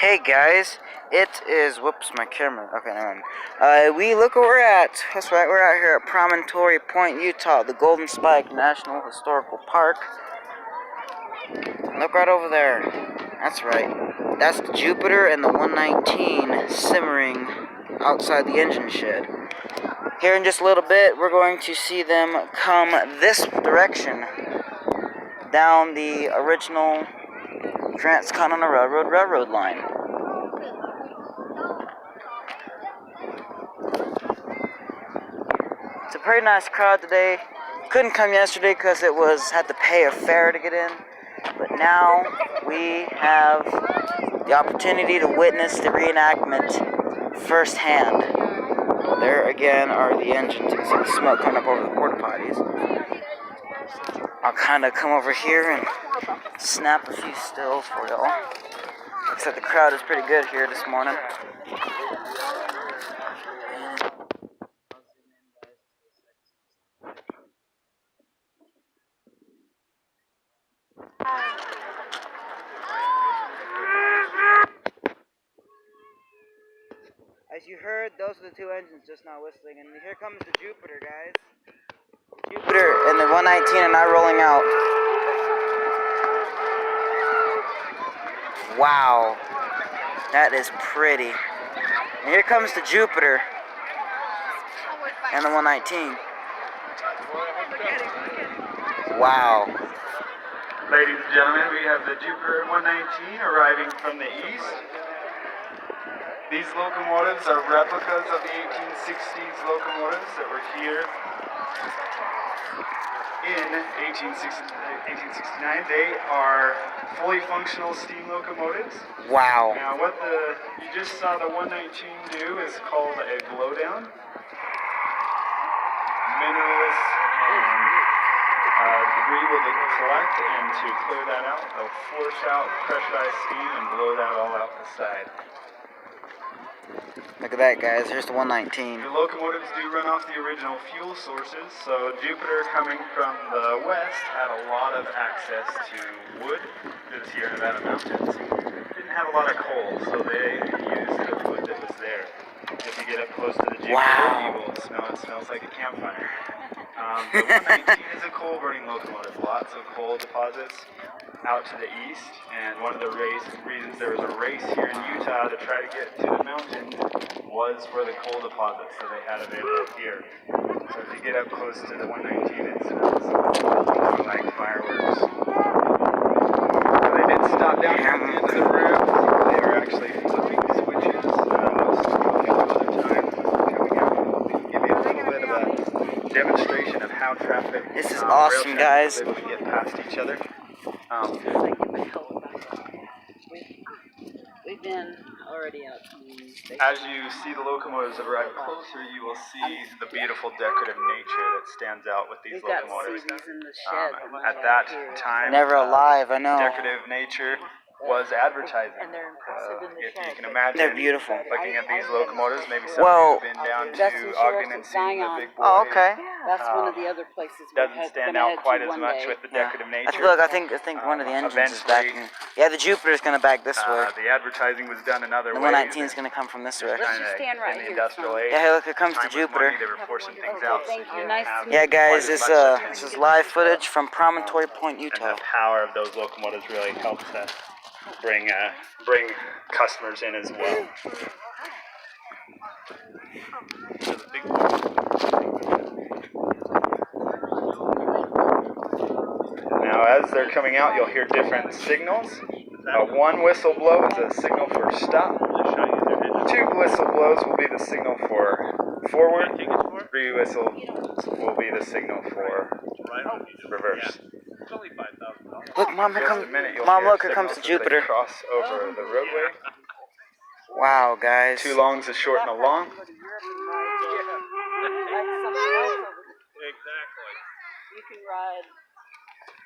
Hey guys, it is, whoops, my camera, okay, never mind. Look where we're at. That's right, we're out here at Promontory Point, Utah, the Golden Spike National Historical Park. Look right over there. That's right. That's the Jupiter and the 119 simmering outside the engine shed. Here in just a little bit, we're going to see them come this direction down the original Transcontinental Railroad line. It's a pretty nice crowd today. Couldn't come yesterday because had to pay a fare to get in. But now we have the opportunity to witness the reenactment firsthand. There again are the engines. You can see the smoke coming up over the porta potties. I'll kind of come over here and snap a few stills for y'all. Looks like the crowd is pretty good here this morning. As you heard, those are the two engines just now whistling, and here comes the Jupiter, guys. Jupiter and the 119 are now rolling out. Wow, that is pretty. And here comes the Jupiter and the 119. Wow. Ladies and gentlemen, we have the Jupiter 119 arriving from the east. These locomotives are replicas of the 1860s locomotives that were here in 1869. They are fully functional steam locomotives. Wow. Now what you just saw the 119 do is called a blowdown. Minerals and debris will collect, and to clear that out, they'll force out pressurized steam and blow that all out the side. Look at that, guys. Here's the 119. The locomotives do run off the original fuel sources, so Jupiter coming from the west had a lot of access to wood that was here in Nevada mountains. Didn't have a lot of coal, so they used the wood that was there. If you get up close to the Jupiter, you will smell it. Smells like a campfire. The 119 is a coal-burning locomotive. Lots of coal deposits out to the east, and one of the reasons there was a race here in Utah to try to get to the mountain was for the coal deposits that they had available here. So if you get up close to the 119, it smells more like fireworks. So they did stop down here at the end of the roof. They were actually flipping switches most of the time coming out. Give you a little bit of a demonstration of how traffic This is awesome, guys. is able to get past each other. We've been already out to the station. As you see the locomotives arrive closer, you will see the beautiful decorative nature that stands out with these locomotives. In the shed At that time, Never alive, I know. decorative nature was advertising. And they're impressive in the If you shed. can imagine, They're beautiful. looking at these locomotives, maybe some Well, of you have been down That's to in Ogden Sheriff's and seen the Zion. big boy. Oh, okay. That's one of the other places we're Doesn't stand gonna out head quite to as one much day. with the decorative nature. Look, I think one of the engines is backing. Yeah, the Jupiter's gonna back this way. The advertising was done another The way. 119 is gonna come from this direction. Let's just stand right in the here, industrial son. age. Yeah, hey, look, here comes the Time was Jupiter. money, they were forcing things Okay, out. thank so you. didn't Nice have to meet Yeah, you. guys, quite as this much is live footage from Promontory Point, and Utah. the power of those locomotives really helped to bring customers in as well. So the big Now, as they're coming out, you'll hear different signals. One whistle blow is a signal for stop. Two whistle blows will be the signal for forward. Three whistles will be the signal for reverse. Look, Mom, here Just comes. a minute, you'll Mom, hear look, here comes the signals as they Jupiter. cross over the roadway. Wow, guys. Two longs, a short, and a long. Exactly. You can ride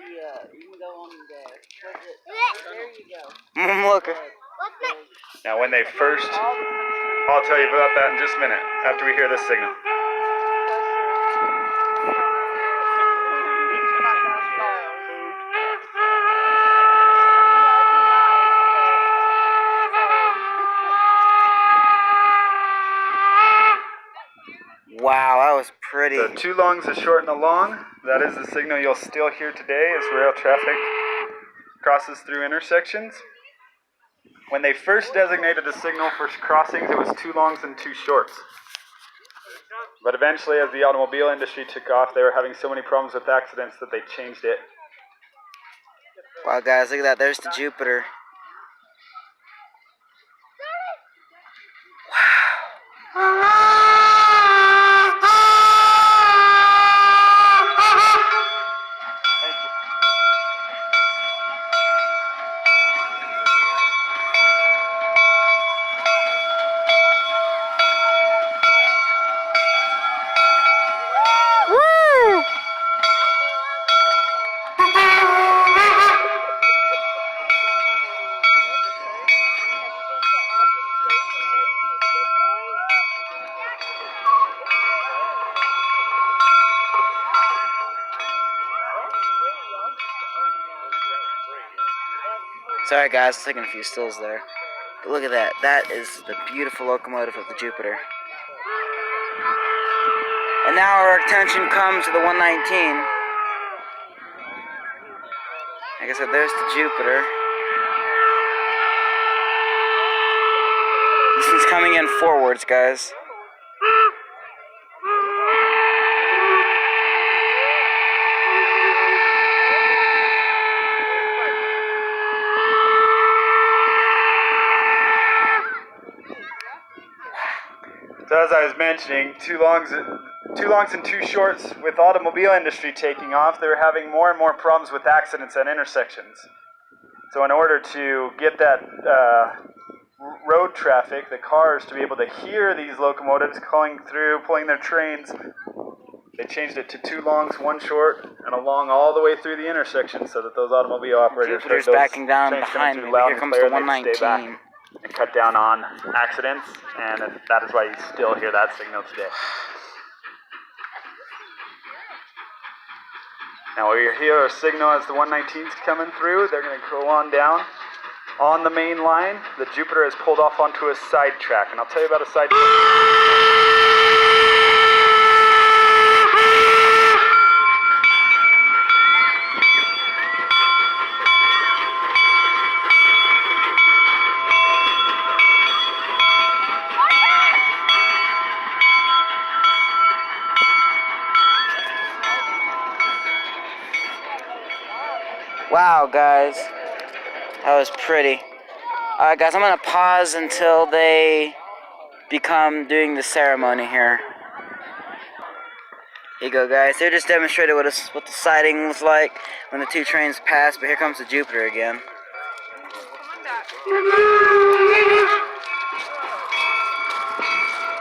you can go on there you go. Look. Now, when they first, I'll tell you about that in just a minute, after we hear this signal. was pretty. So 2 longs, a short, and a long. That is the signal you'll still hear today as rail traffic crosses through intersections. When they first designated a signal for crossings, it was 2 longs and 2 shorts. But eventually, as the automobile industry took off, they were having so many problems with accidents that they changed it. Wow, guys, look at that. There's the Jupiter. Sorry guys, I'm taking a few stills there. But look at that. That is the beautiful locomotive of the Jupiter. And now our attention comes to the 119. Like I said, there's the Jupiter. This one's coming in forwards, guys. So as I was mentioning, 2 longs and 2 shorts. With automobile industry taking off, they were having more and more problems with accidents at intersections. So in order to get that road traffic, the cars, to be able to hear these locomotives calling through, pulling their trains, they changed it to 2 longs, 1 short, and a long all the way through the intersection so that those automobile operators Jupiter's backing down behind me. Here comes the and they could stay back 119. and cut down on accidents, and that is why you still hear that signal today. Now we hear a signal as the 119's coming through. They're going to go on down. On the main line, the Jupiter has pulled off onto a side track, and I'll tell you about a side track. Wow, guys. That was pretty. Alright, guys, I'm going to pause until they become doing the ceremony here. Here you go, guys. They just demonstrated what the sighting was like when the 2 trains passed, but here comes the Jupiter again.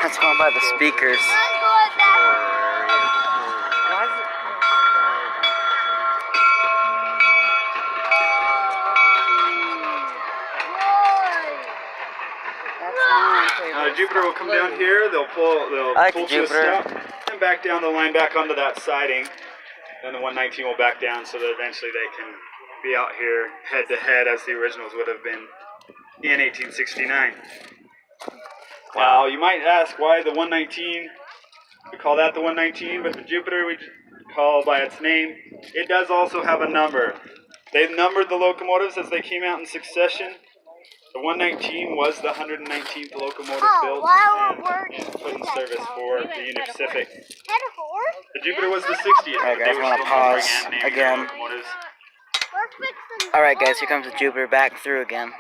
That's going by the speakers. Jupiter will come down here. They'll pull to a stop, and back down the line, back onto that siding. Then the 119 will back down so that eventually they can be out here head to head as the originals would have been in 1869. Now you might ask why the 119. We call that the 119, but the Jupiter we call by its name. It does also have a number. They've numbered the locomotives as they came out in succession. The 119 was the 119th locomotive built and put in service for the Union Pacific. The Jupiter was the 60th. Alright guys, I'm going to pause again. Alright guys, here comes the Jupiter back through again.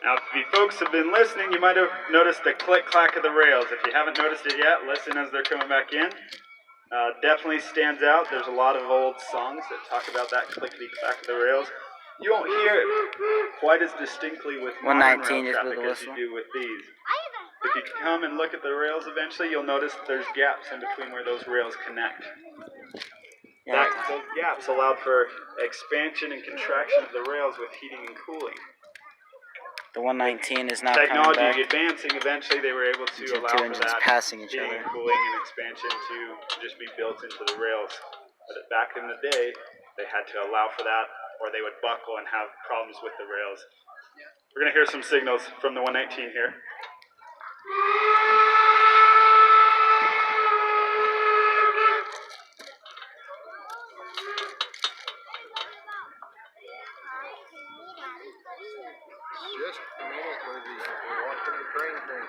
Now, if you folks have been listening, you might have noticed the click-clack of the rails. If you haven't noticed it yet, listen as they're coming back in. Definitely stands out. There's a lot of old songs that talk about that clickety-clack of the rails. You won't hear it quite as distinctly with modern rail traffic as you do with these. If you come and look at the rails eventually, you'll notice that there's gaps in between where those rails connect. Yeah. Those gaps allowed for expansion and contraction of the rails with heating and cooling. The 119 is now coming Technology back. advancing, eventually they were able to Two allow for engines that passing each heating other. and cooling and expansion to just be built into the rails. But back in the day, they had to allow for that, or they would buckle and have problems with the rails. We're going to hear some signals from the 119 here. Just a minute where we're watching the train thing.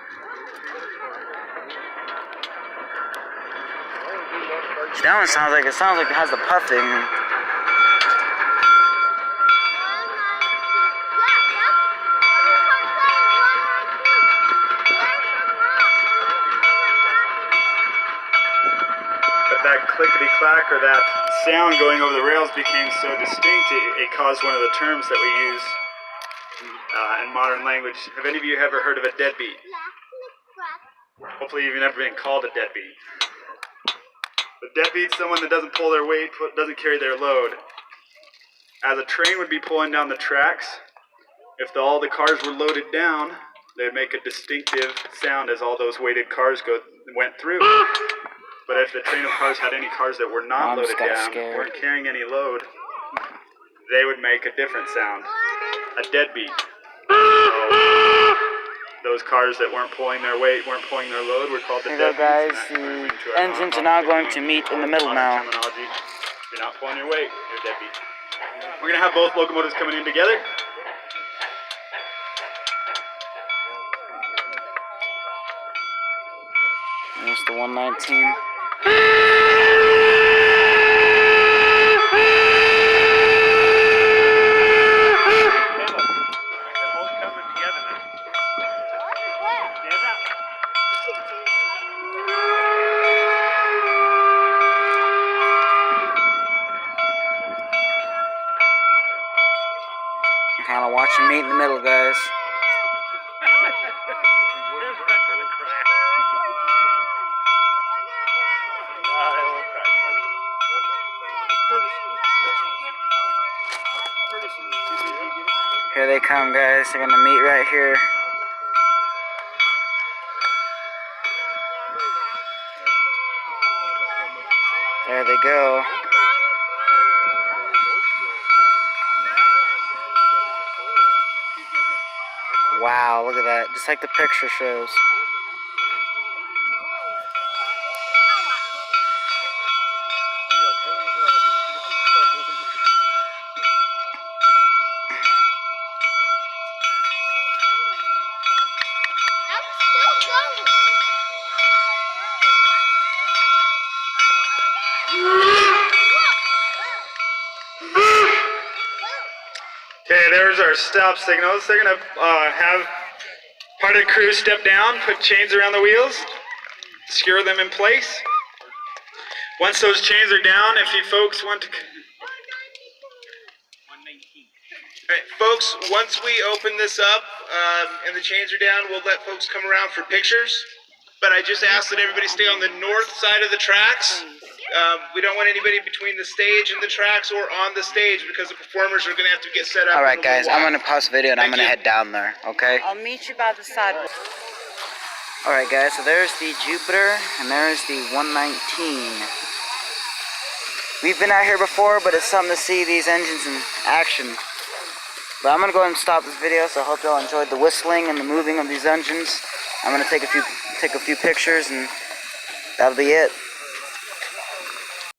That one sounds like it has the puffing. But that clickety-clack or that sound going over the rails became so distinct, it caused one of the terms that we use in modern language. Have any of you ever heard of a deadbeat? Hopefully you've never been called a deadbeat. A deadbeat's someone that doesn't pull their weight, doesn't carry their load. As a train would be pulling down the tracks, if all the cars were loaded down, they'd make a distinctive sound as all those weighted cars went through. But if the train of cars had any cars that were not loaded down, weren't carrying any load, they would make a different sound, a deadbeat. So, those cars that weren't pulling their weight, weren't pulling their load, were called the Here you go, deadbeats. guys. The engines are now going to meet in the middle now. Terminology. If you're not pulling your weight, you're a deadbeat. We're going to have both locomotives coming in together. There's the 119. Kind of watching meet in the middle, guys. Here they come, guys. They're gonna meet right here. There they go. Wow, look at that. Just like the picture shows. Okay, there's our stop signals. They're going to have part of the crew step down, put chains around the wheels, secure them in place. Once those chains are down, if you folks want to... Alright, folks, once we open this up and the chains are down, we'll let folks come around for pictures. But I just ask that everybody stay on the north side of the tracks. We don't want anybody between the stage and the tracks or on the stage because the performers are going to have to get set up. Alright, guys, I'm gonna pause the video and I'm gonna head down there, okay? I'll meet you by the sidewalk. Alright, guys, so there's the Jupiter and there's the 119. We've been out here before, but it's something to see these engines in action. But I'm gonna go ahead and stop this video, so I hope y'all enjoyed the whistling and the moving of these engines. I'm gonna take a few pictures and that'll be it.